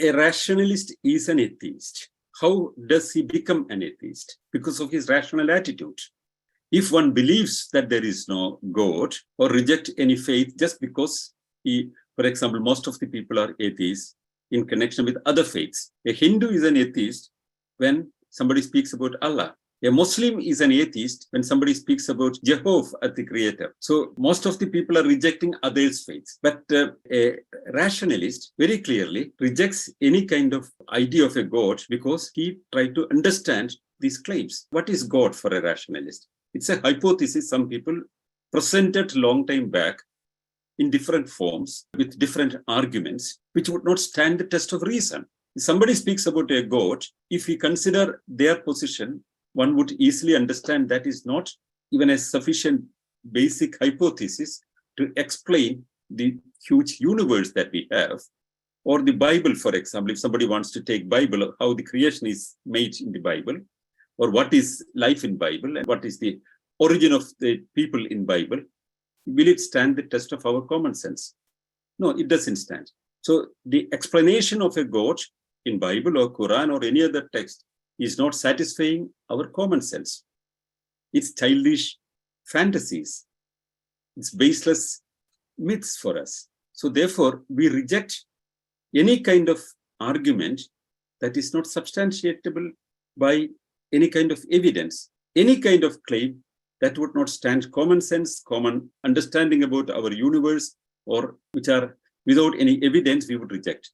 A rationalist is an atheist. How does he become an atheist? Because of his rational attitude. If one believes that there is no God or reject any faith just because for example, most of the people are atheists in connection with other faiths. A Hindu is an atheist when somebody speaks about Allah. A Muslim is an atheist when somebody speaks about Jehovah as the creator. So most of the people are rejecting others' faiths. But a rationalist very clearly rejects any kind of idea of a God because he tried to understand these claims. What is God for a rationalist? It's a hypothesis some people presented long time back in different forms with different arguments, which would not stand the test of reason. If somebody speaks about a God, if we consider their position, one would easily understand that is not even a sufficient basic hypothesis to explain the huge universe that we have. Or the Bible, for example, if somebody wants to take Bible, how the creation is made in the Bible, or what is life in Bible, and what is the origin of the people in Bible, will it stand the test of our common sense? No, it doesn't stand. So the explanation of a God in Bible or Quran or any other text is not satisfying our common sense. It's childish fantasies. It's baseless myths for us. So therefore, we reject any kind of argument that is not substantiatable by any kind of evidence, any kind of claim that would not stand common sense, common understanding about our universe, or which are without any evidence, we would reject.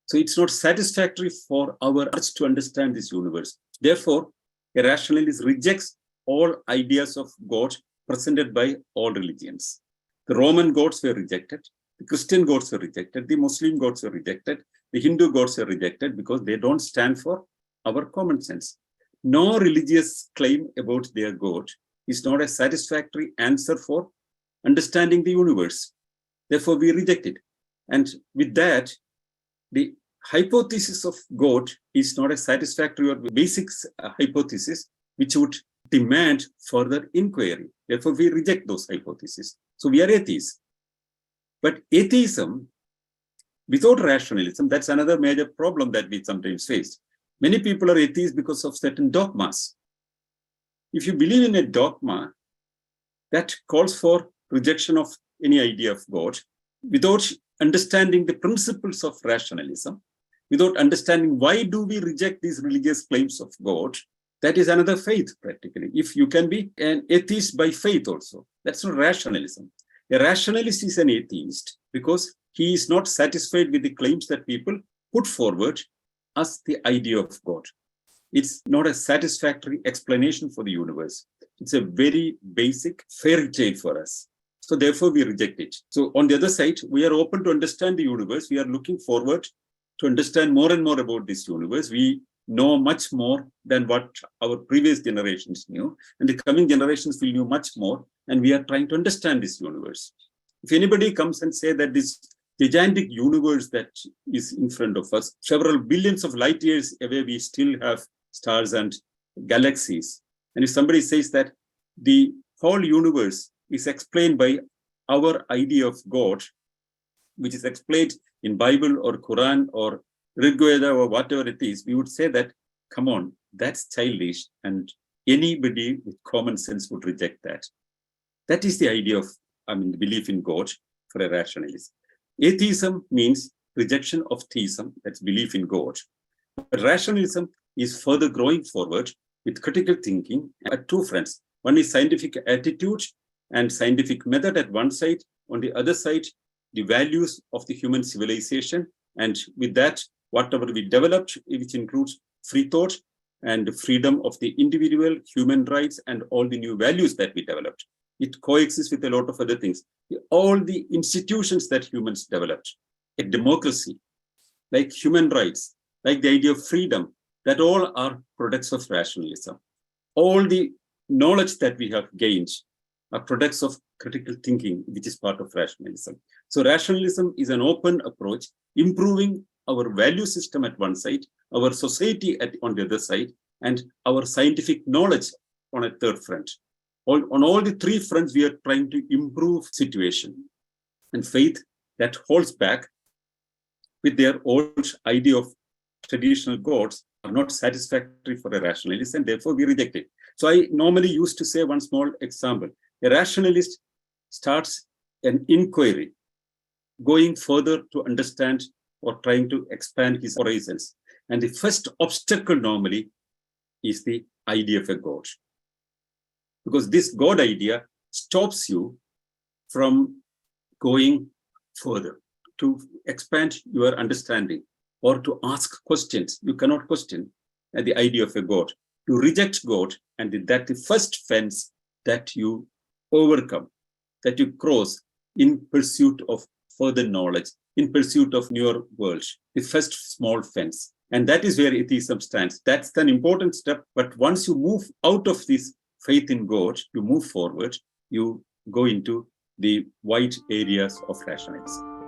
So it's not satisfactory for our hearts to understand this universe. Therefore, a rationalist rejects all ideas of God presented by all religions. The Roman gods were rejected, the Christian gods were rejected, the Muslim gods were rejected, the Hindu gods were rejected because they don't stand for our common sense. No religious claim about their God is not a satisfactory answer for understanding the universe. Therefore, we reject it. And with that, the hypothesis of God is not a satisfactory or basic hypothesis which would demand further inquiry. Therefore, we reject those hypotheses. So we are atheists. But atheism, without rationalism, that's another major problem that we sometimes face. Many people are atheists because of certain dogmas. If you believe in a dogma that calls for rejection of any idea of God, without understanding the principles of rationalism, without understanding why do we reject these religious claims of God, that is another faith practically. If you can be an atheist by faith also, that's not rationalism. A rationalist is an atheist because he is not satisfied with the claims that people put forward as the idea of God. It's not a satisfactory explanation for the universe. It's a very basic fairy tale for us. So therefore, we reject it. So on the other side, we are open to understand the universe. We are looking forward to understand more and more about this universe. We know much more than what our previous generations knew. And the coming generations will know much more. And we are trying to understand this universe. If anybody comes and say that this gigantic universe that is in front of us, several billions of light years away, we still have stars and galaxies. And if somebody says that the whole universe is explained by our idea of God, which is explained in Bible or Quran or Rig Veda or whatever it is, we would say that, come on, that's childish, and anybody with common sense would reject that. That is the idea of, belief in God for a rationalist. Atheism means rejection of theism, that's belief in God. But rationalism is further growing forward with critical thinking at two fronts. One is scientific attitude and scientific method at one side. On the other side, the values of the human civilization. And with that, whatever we developed, which includes free thought and freedom of the individual, human rights, and all the new values that we developed. It coexists with a lot of other things. All the institutions that humans developed, like democracy, like human rights, like the idea of freedom, that all are products of rationalism. All the knowledge that we have gained are products of critical thinking, which is part of rationalism. So rationalism is an open approach, improving our value system at one side, our society on the other side, and our scientific knowledge on a third front. On all the three fronts, we are trying to improve situation. And faith that holds back with their old idea of traditional gods are not satisfactory for a rationalist, and therefore we reject it. So I normally used to say one small example. A rationalist starts an inquiry, going further to understand or trying to expand his horizons. And the first obstacle normally is the idea of a God. Because this God idea stops you from going further, to expand your understanding or to ask questions. You cannot question the idea of a God. To reject God, and that the first fence that you overcome, that you cross in pursuit of further knowledge, in pursuit of newer world, the first small fence. And that is where atheism stands. That's an important step. But once you move out of this faith in God, you move forward, you go into the wide areas of rationalism.